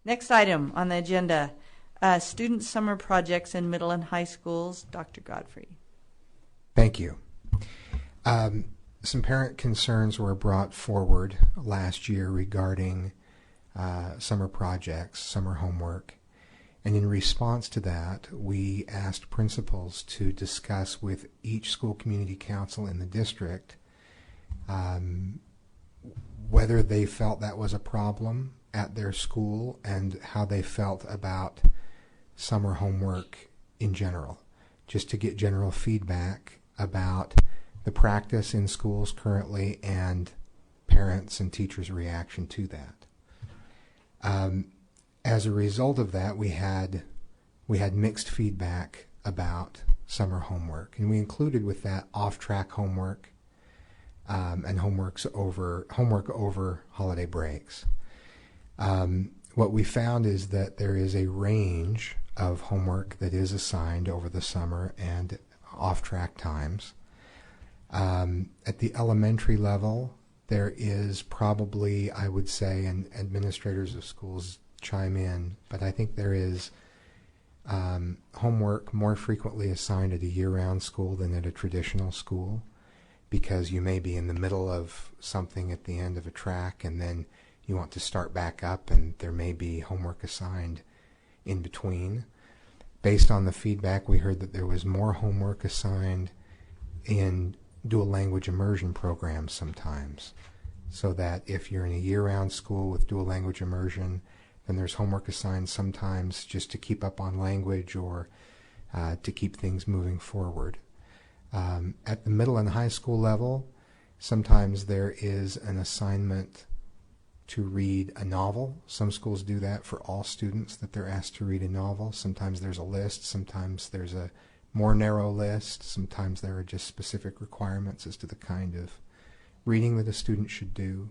Next item on the agenda, student summer projects in middle and high schools. Dr. Godfrey. Thank you. Some parent concerns were brought forward last year regarding summer projects, summer homework. And in response to that, we asked principals to discuss with each school community council in the district whether they felt that was a problem at their school and how they felt about summer homework in general, just to get general feedback about the practice in schools currently and parents and teachers' reaction to that. As a result of that, we had mixed feedback about summer homework, and we included with that off-track homework and homework over holiday breaks. What we found is that there is a range of homework that is assigned over the summer and off-track times. At the elementary level, there is probably, I would say, and administrators of schools chime in, but I think there is homework more frequently assigned at a year-round school than at a traditional school, because you may be in the middle of something at the end of a track and then you want to start back up and there may be homework assigned in between. Based on the feedback, we heard that there was more homework assigned in dual language immersion programs sometimes, so that if you're in a year-round school with dual language immersion, then there's homework assigned sometimes just to keep up on language or to keep things moving forward. At the middle and high school level, sometimes there is an assignment to read a novel. Some schools do that for all students, that they're asked to read a novel. Sometimes there's a list, sometimes there's a more narrow list, sometimes there are just specific requirements as to the kind of reading that a student should do.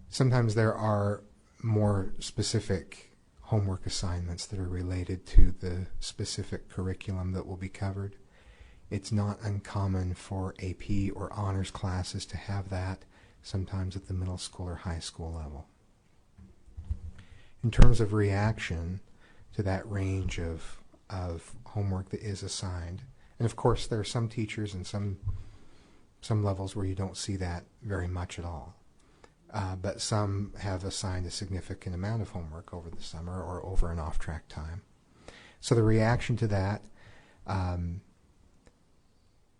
Sometimes there are more specific homework assignments that are related to the specific curriculum that will be covered. It's not uncommon for AP or honors classes to have that, sometimes at the middle school or high school level. In terms of reaction to that range of homework that is assigned, and of course there are some teachers and some levels where you don't see that very much at all, but some have assigned a significant amount of homework over the summer or over an off-track time. So the reaction to that,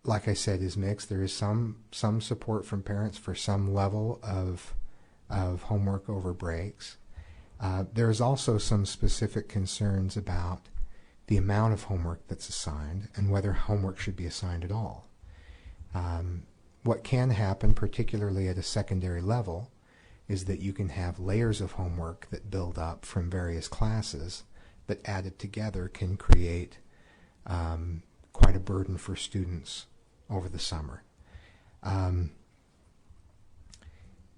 like I said, is mixed. There is some support from parents for some level of homework over breaks. There is also some specific concerns about the amount of homework that's assigned and whether homework should be assigned at all. What can happen, particularly at a secondary level, is that you can have layers of homework that build up from various classes that added together can create quite a burden for students over the summer.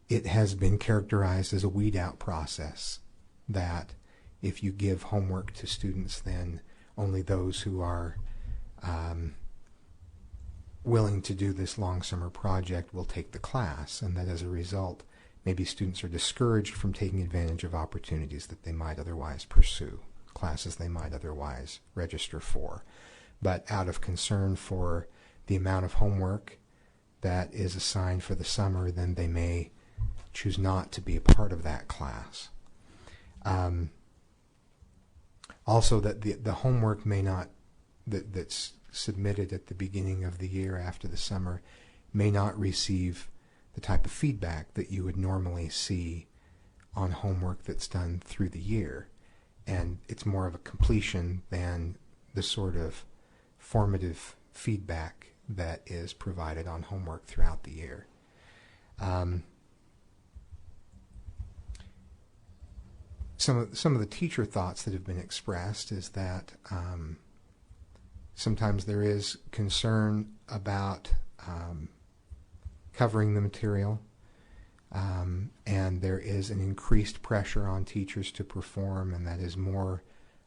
It has been characterized as a weed out process, that if you give homework to students, then only those who are willing to do this long summer project will take the class, and that as a result maybe students are discouraged from taking advantage of opportunities that they might otherwise pursue, classes they might otherwise register for. But out of concern for the amount of homework that is assigned for the summer, then they may choose not to be a part of that class. Also, that the homework may not, that's submitted at the beginning of the year after the summer, may not receive the type of feedback that you would normally see on homework that's done through the year. And it's more of a completion than the sort of formative feedback that is provided on homework throughout the year. Some of the teacher thoughts that have been expressed is that sometimes there is concern about covering the material, and there is an increased pressure on teachers to perform, and that is more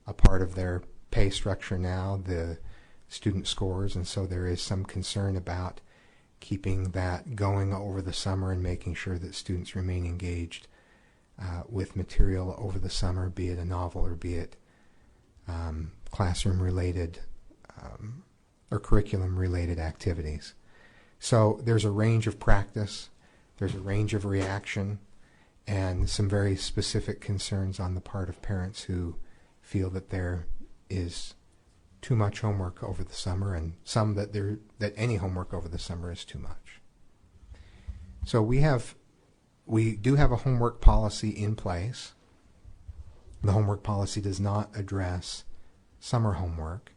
a part of their pay structure now, the student scores, and so there is some concern about keeping that going over the summer and making sure that students remain engaged with material over the summer, be it a novel or be it classroom-related or curriculum-related activities. So there's a range of practice, there's a range of reaction, and some very specific concerns on the part of parents who feel that there is too much homework over the summer, and some that any homework over the summer is too much. So we do have a homework policy in place. The homework policy does not address summer homework,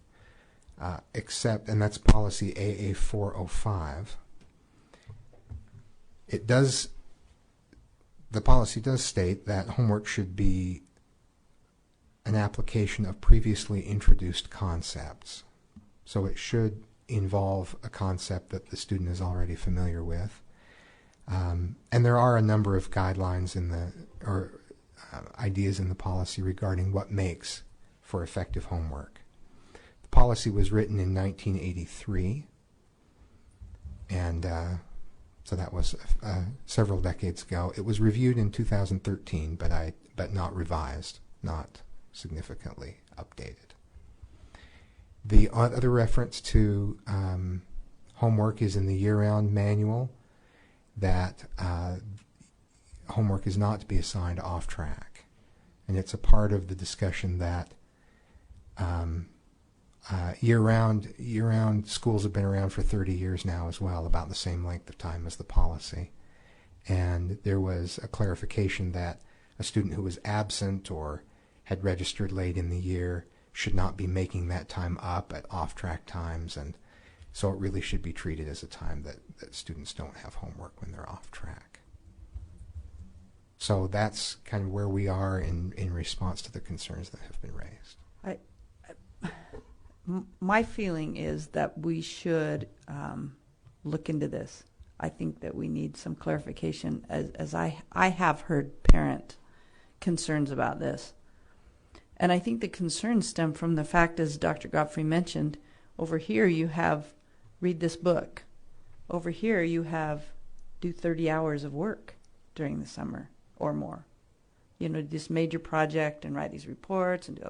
except, and that's policy AA 405. The policy does state that homework should be an application of previously introduced concepts. So it should involve a concept that the student is already familiar with. And there are a number of guidelines ideas in the policy regarding what makes for effective homework. The policy was written in 1983, and so that was several decades ago. It was reviewed in 2013, but not revised, not significantly updated. The other reference to homework is in the year-round manual, that homework is not to be assigned off track. And it's a part of the discussion that year-round schools have been around for 30 years now as well, about the same length of time as the policy. And there was a clarification that a student who was absent or had registered late in the year should not be making that time up at off-track times, and so it really should be treated as a time that students don't have homework when they're off track. So that's kind of where we are in response to the concerns that have been raised. My feeling is that we should look into this. I think that we need some clarification, as I have heard parent concerns about this. And I think the concerns stem from the fact, as Dr. Godfrey mentioned, over here you have read this book. Over here you have do 30 hours of work during the summer or more. This major project and write these reports and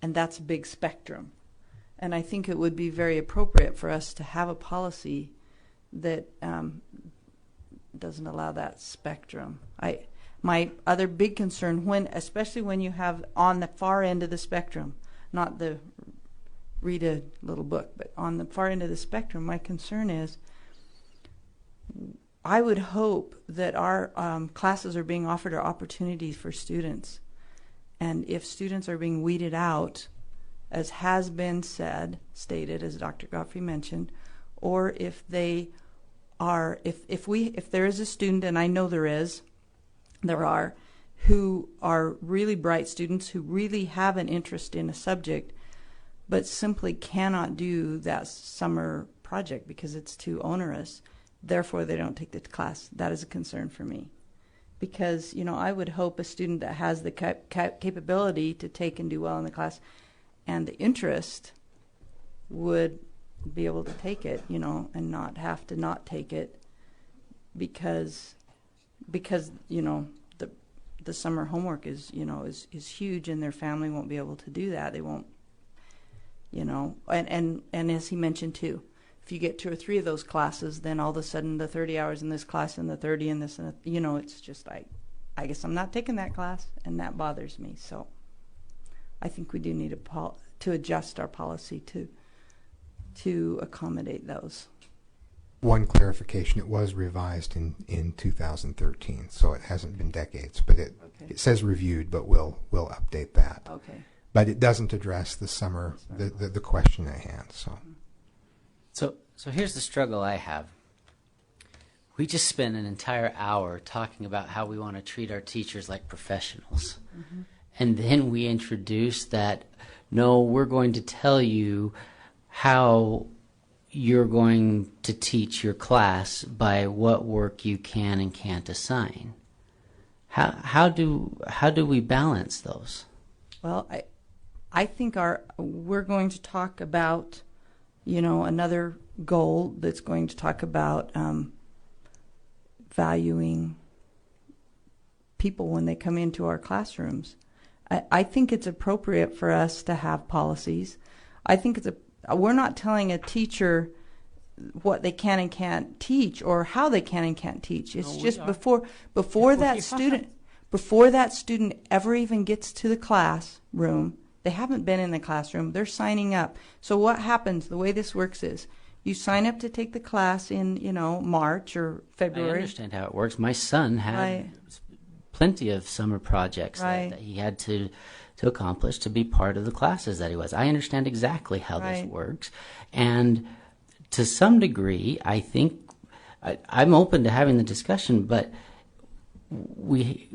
and that's a big spectrum. And I think it would be very appropriate for us to have a policy that doesn't allow that spectrum. My other big concern, especially when you have on the far end of the spectrum, not the read a little book, but on the far end of the spectrum, my concern is I would hope that our classes are being offered are opportunities for students. And if students are being weeded out, as has been stated, as Dr. Godfrey mentioned, or if they are, if there is a student, and I know there are, who are really bright students who really have an interest in a subject, but simply cannot do that summer project because it's too onerous, therefore they don't take the class. That is a concern for me. Because, I would hope a student that has the capability to take and do well in the class and the interest would be able to take it, and not have to not take it because the summer homework is huge, and their family won't be able to do that. They won't, and as he mentioned too, if you get 2 or 3 of those classes, then all of a sudden the 30 hours in this class and the 30 in this, and it's just I guess I'm not taking that class, and that bothers me. So I think we do need to adjust our policy to accommodate those. One clarification, it was revised in 2013, so it hasn't been decades, but it says reviewed, but we'll update that. Okay. But it doesn't address the summer, the question at hand. So here's the struggle I have. We just spent an entire hour talking about how we want to treat our teachers like professionals. Mm-hmm. And then we introduced that, no, we're going to tell you how you're going to teach your class by what work you can and can't assign. How do we balance those? Well, I think we're going to talk about, another goal that's going to talk about valuing people when they come into our classrooms. I think it's appropriate for us to have policies. I think we're not telling a teacher what they can and can't teach or how they can and can't teach. It's just before that student ever even gets to the classroom, they haven't been in the classroom, they're signing up. So what happens, the way this works is, you sign up to take the class in, March or February. I understand how it works. My son had plenty of summer projects that he had to accomplish to be part of the classes that he was. I understand exactly how this works. And to some degree, I think I'm open to having the discussion, but we're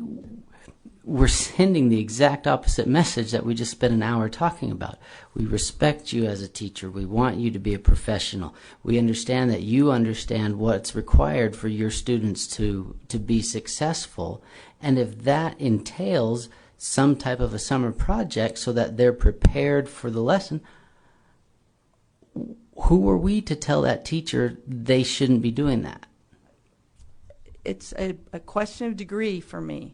sending the exact opposite message that we just spent an hour talking about. We respect you as a teacher. We want you to be a professional. We understand that you understand what's required for your students to be successful. And if that entails some type of a summer project so that they're prepared for the lesson, who are we to tell that teacher they shouldn't be doing that? It's a question of degree for me.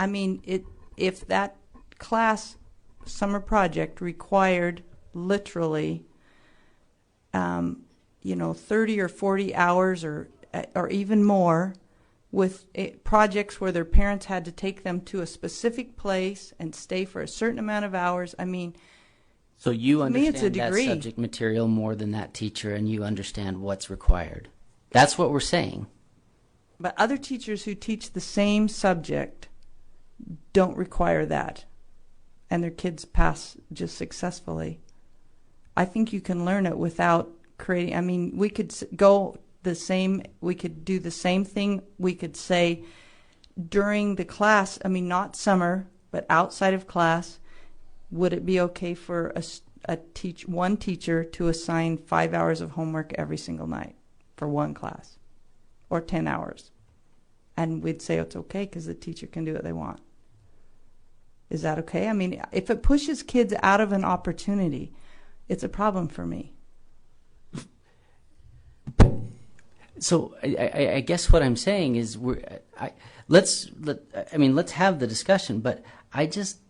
If that class summer project required literally, 30 or 40 hours or even more, with projects where their parents had to take them to a specific place and stay for a certain amount of hours. So you understand it's a that degree. subject material more than that teacher, and you understand what's required. That's what we're saying. But other teachers who teach the same subject don't require that, and their kids pass just successfully. I think you can learn it without creating. We could we could do the same thing. We could say during the class, not summer, but outside of class, would it be okay for one teacher to assign 5 hours of homework every single night for one class, or 10 hours? And we'd say it's okay because the teacher can do what they want. Is that okay? If it pushes kids out of an opportunity, it's a problem for me. So I guess what I'm saying is let's have the discussion, but I just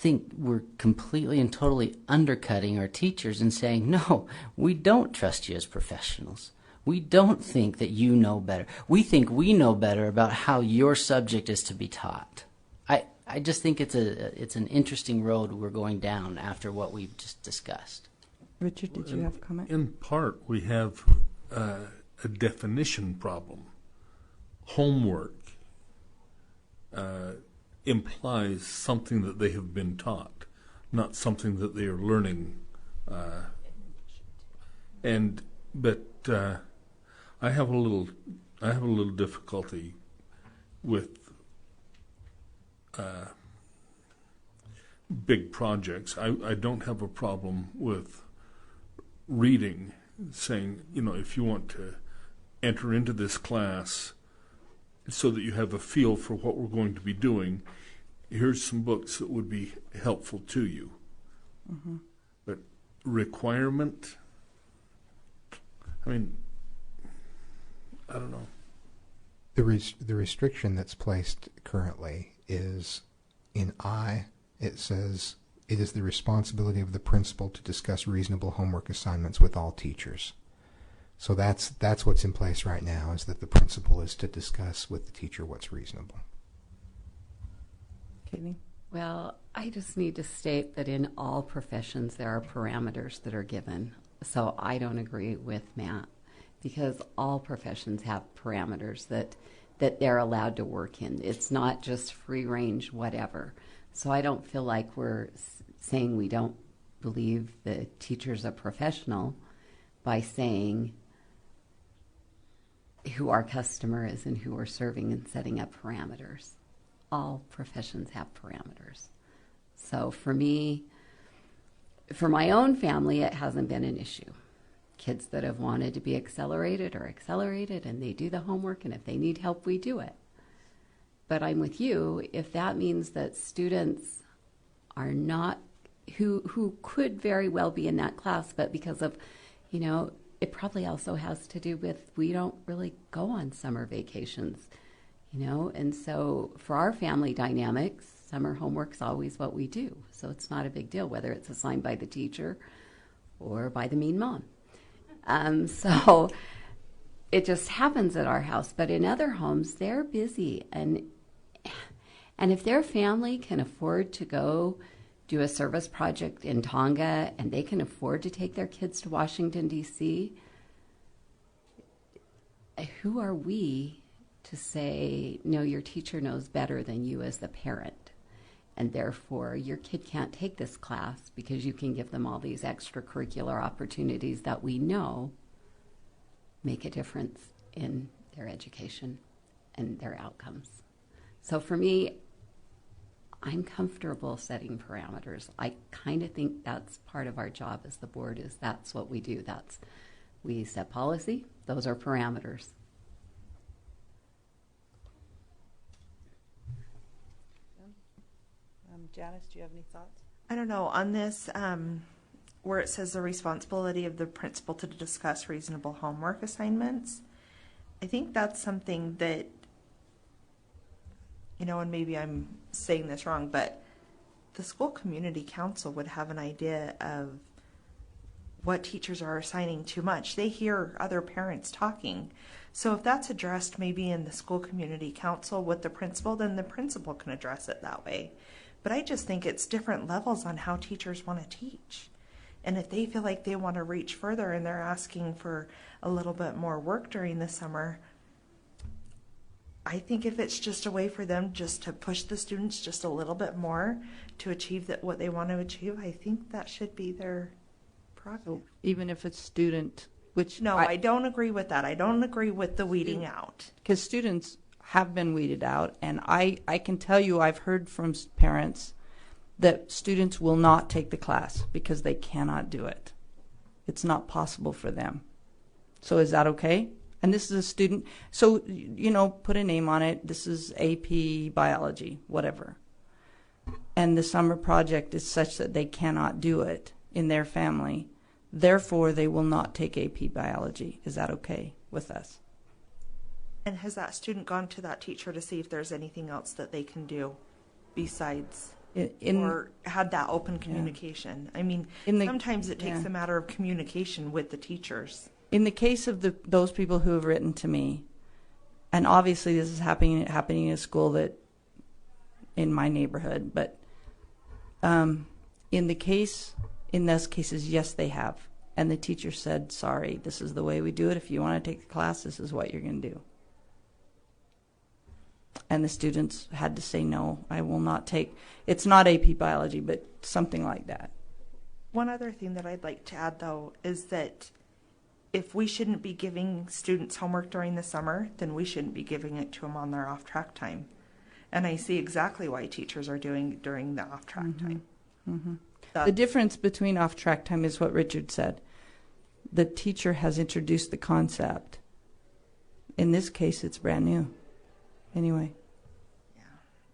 think we're completely and totally undercutting our teachers and saying, no, we don't trust you as professionals. We don't think that you know better. We think we know better about how your subject is to be taught. I just think it's an interesting road we're going down after what we've just discussed. Richard, did you have a comment? In part, we have a definition problem. Homework implies something that they have been taught, not something that they are learning. But I have a little difficulty with big projects. I don't have a problem with reading, saying, if you want to enter into this class so that you have a feel for what we're going to be doing, here's some books that would be helpful to you. Mm-hmm. But requirement, I don't know. The restriction that's placed currently is in I. It says it is the responsibility of the principal to discuss reasonable homework assignments with all teachers. So that's what's in place right now, is that the principal is to discuss with the teacher what's reasonable. Katie? Well, I just need to state that in all professions there are parameters that are given. So I don't agree with Matt, because all professions have parameters that they're allowed to work in. It's not just free range whatever. So I don't feel like we're saying we don't believe the teacher's a professional by saying who our customer is and who we're serving and setting up parameters. All professions have parameters. So for me, for my own family, it hasn't been an issue. Kids that have wanted to be accelerated are accelerated, and they do the homework, and if they need help, we do it. But I'm with you, if that means that students are not, who could very well be in that class, but because of, it probably also has to do with we don't really go on summer vacations. you know. And so for our family dynamics, summer homework's always what we do. So it's not a big deal whether it's assigned by the teacher or by the mean mom. So it just happens at our house. But in other homes, they're busy. And if their family can afford to go do a service project in Tonga and they can afford to take their kids to Washington, D.C., who are we to say, no, your teacher knows better than you as the parent, and therefore your kid can't take this class because you can give them all these extracurricular opportunities that we know make a difference in their education and their outcomes. So for me, I'm comfortable setting parameters. I kind of think that's part of our job as the board, is that's what we do. We set policy, those are parameters. Janice, do you have any thoughts? I don't know. On this, where it says the responsibility of the principal to discuss reasonable homework assignments, I think that's something that, you know, and maybe I'm saying this wrong, but the school community council would have an idea of what teachers are assigning too much. They hear other parents talking. So if that's addressed maybe in the school community council with the principal, then the principal can address it that way. But I just think it's different levels on how teachers want to teach. And if they feel like they want to reach further and they're asking for a little bit more work during the summer, I think if it's just a way for them just to push the students just a little bit more to achieve what they want to achieve, I think that should be their prerogative. Even if it's student, which No, I don't agree with that. I don't agree with the weeding out. because students have been weeded out, and I can tell you I've heard from parents that students will not take the class because they cannot do it. It's not possible for them. So is that okay? And this is a student, so, you know, put a name on it. This is AP biology, whatever. And the summer project is such that they cannot do it in their family. Therefore, they will not take AP biology. Is that okay with us? And has that student gone to that teacher to see if there's anything else that they can do besides, or had that open communication? I mean, sometimes it takes a matter of communication with the teachers. In the case of those people who have written to me, and obviously this is happening in a school that in my neighborhood, but in those cases, yes, they have. And the teacher said, sorry, this is the way we do it. If you want to take the class, this is what you're going to do. And the students had to say, no, I will not take, it's not AP biology, but something like that. One other thing that I'd like to add, though, is that if we shouldn't be giving students homework during the summer, then we shouldn't be giving it to them on their off-track time. And I see exactly why teachers are doing during the off-track time. Mm-hmm. The difference between off-track time is what Richard said. The teacher has introduced the concept. In this case, it's brand new. Anyway.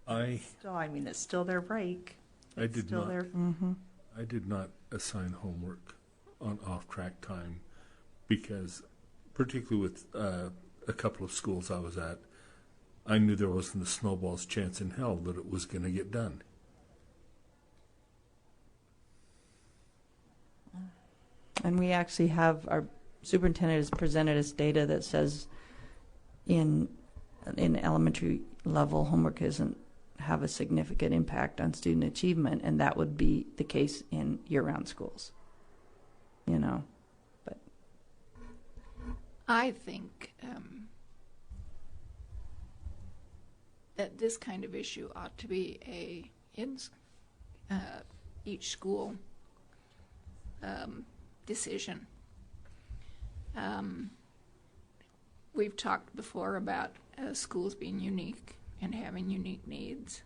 Yeah. It's still their break. I did still not. Mm-hmm. I did not assign homework on off-track time because, particularly with a couple of schools I was at, I knew there wasn't a snowball's chance in hell that it was going to get done. And we actually have, our superintendent has presented us data that says in elementary level, homework doesn't have a significant impact on student achievement, and that would be the case in year-round schools. You know, but I think that this kind of issue ought to be in each school decision. We've talked before about schools being unique and having unique needs,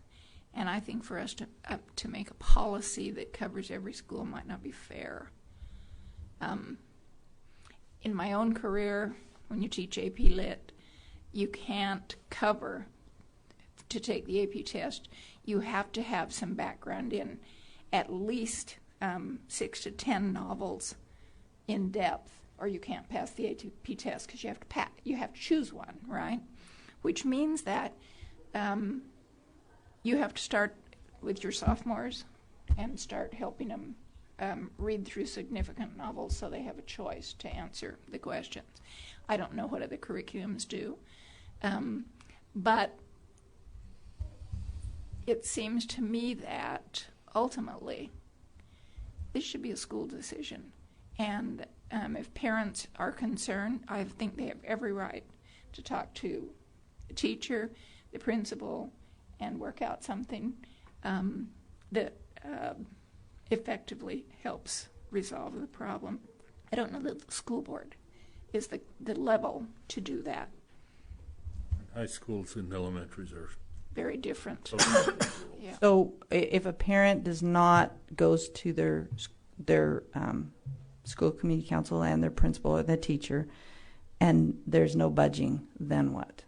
and I think for us to make a policy that covers every school might not be fair. In my own career, when you teach AP Lit, you can't cover to take the AP test. You have to have some background in at least 6 to 10 novels in depth, or you can't pass the AP test because you have to choose one, right? which means that you have to start with your sophomores and start helping them read through significant novels so they have a choice to answer the questions. I don't know what other curriculums do, but it seems to me that ultimately this should be a school decision. And if parents are concerned, I think they have every right to talk to the teacher, the principal, and work out something that effectively helps resolve the problem. I don't know that the school board is the level to do that. High schools and elementaries are Very different. totally Yeah. So if a parent goes to their school community council and their principal or the teacher, and there's no budging, then what?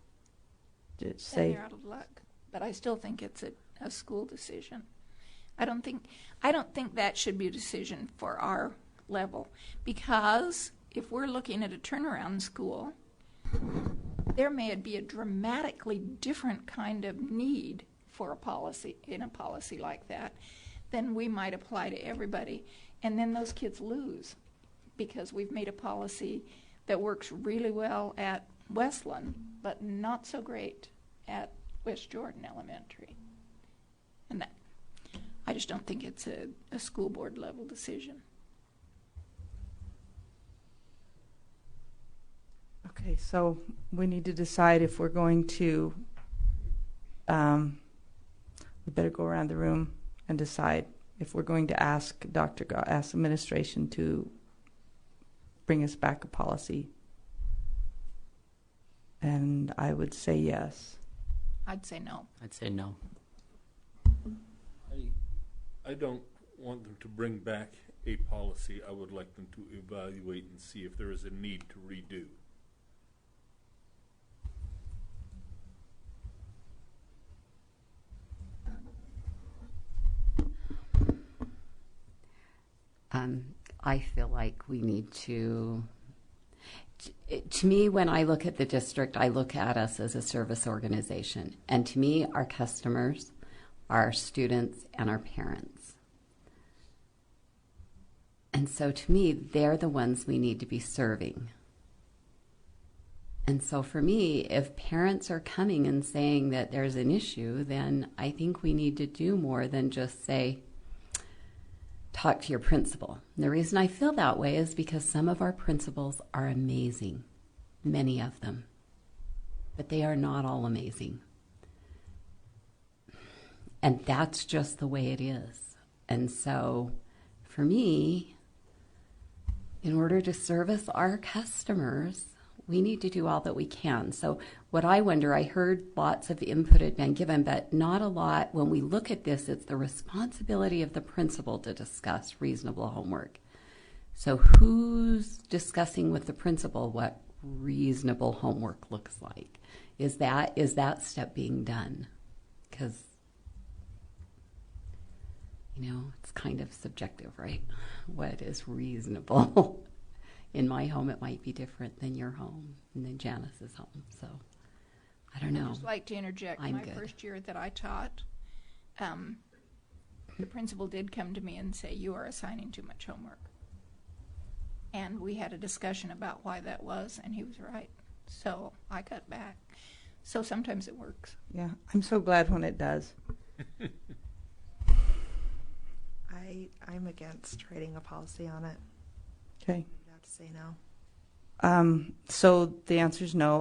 Then you're out of luck. But I still think it's a school decision. I don't think that should be a decision for our level, because if we're looking at a turnaround school, there may be a dramatically different kind of need for a policy like that than we might apply to everybody, and then those kids lose because we've made a policy that works really well at Westland but not so great at West Jordan Elementary. And that, I just don't think it's a school board level decision. Okay, so we need to decide if we're going to, we better go around the room and decide if we're going to ask ask administration to bring us back a policy. And I would say yes. I'd say no. I'd say no. I don't want them to bring back a policy. I would like them to evaluate and see if there is a need to redo. I feel like we need to me, when I look at the district, I look at us as a service organization. And to me, our customers are our students and our parents. And so to me, they're the ones we need to be serving. And so for me, if parents are coming and saying that there's an issue, then I think we need to do more than just say, talk to your principal. And the reason I feel that way is because some of our principals are amazing, many of them, but they are not all amazing. And that's just the way it is. And so for me, in order to service our customers, we need to do all that we can. So what I wonder, I heard lots of input had been given, but not a lot. When we look at this, it's the responsibility of the principal to discuss reasonable homework. So who's discussing with the principal what reasonable homework looks like? Is that step being done? Because, it's kind of subjective, right? What is reasonable? In my home, it might be different than your home and than Janice's home. So, I don't know. I'd just like to interject. My first year that I taught, the principal did come to me and say, "You are assigning too much homework." And we had a discussion about why that was, and he was right. So I cut back. So sometimes it works. Yeah, I'm so glad when it does. I'm against writing a policy on it. Okay. I'd have to say no. So the answer is no.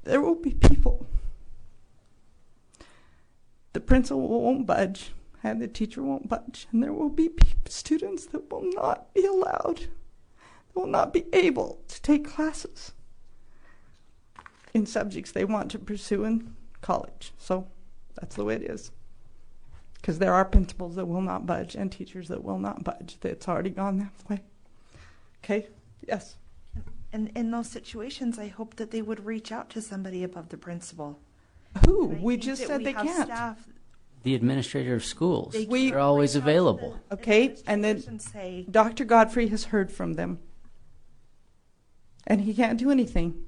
There will be people. The principal won't budge, and the teacher won't budge, and there will be students that will not be allowed, will not be able to take classes in subjects they want to pursue in college. So that's the way it is. Because there are principals that will not budge and teachers that will not budge. It's already gone that way. Okay? Yes. And in those situations, I hope that they would reach out to somebody above the principal. Who? And I We think just that said we they have can't. Staff the administrator of schools. We- They're always available. Okay, and then say, Dr. Godfrey has heard from them. And he can't do anything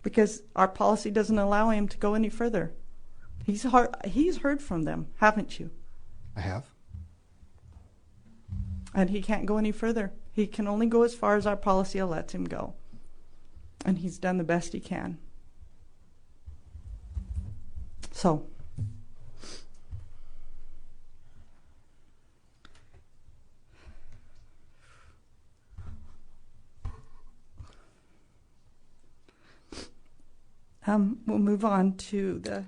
because our policy doesn't allow him to go any further. He's heard from them, haven't you? I have. And he can't go any further. He can only go as far as our policy lets him go. And he's done the best he can. So, we'll move on to the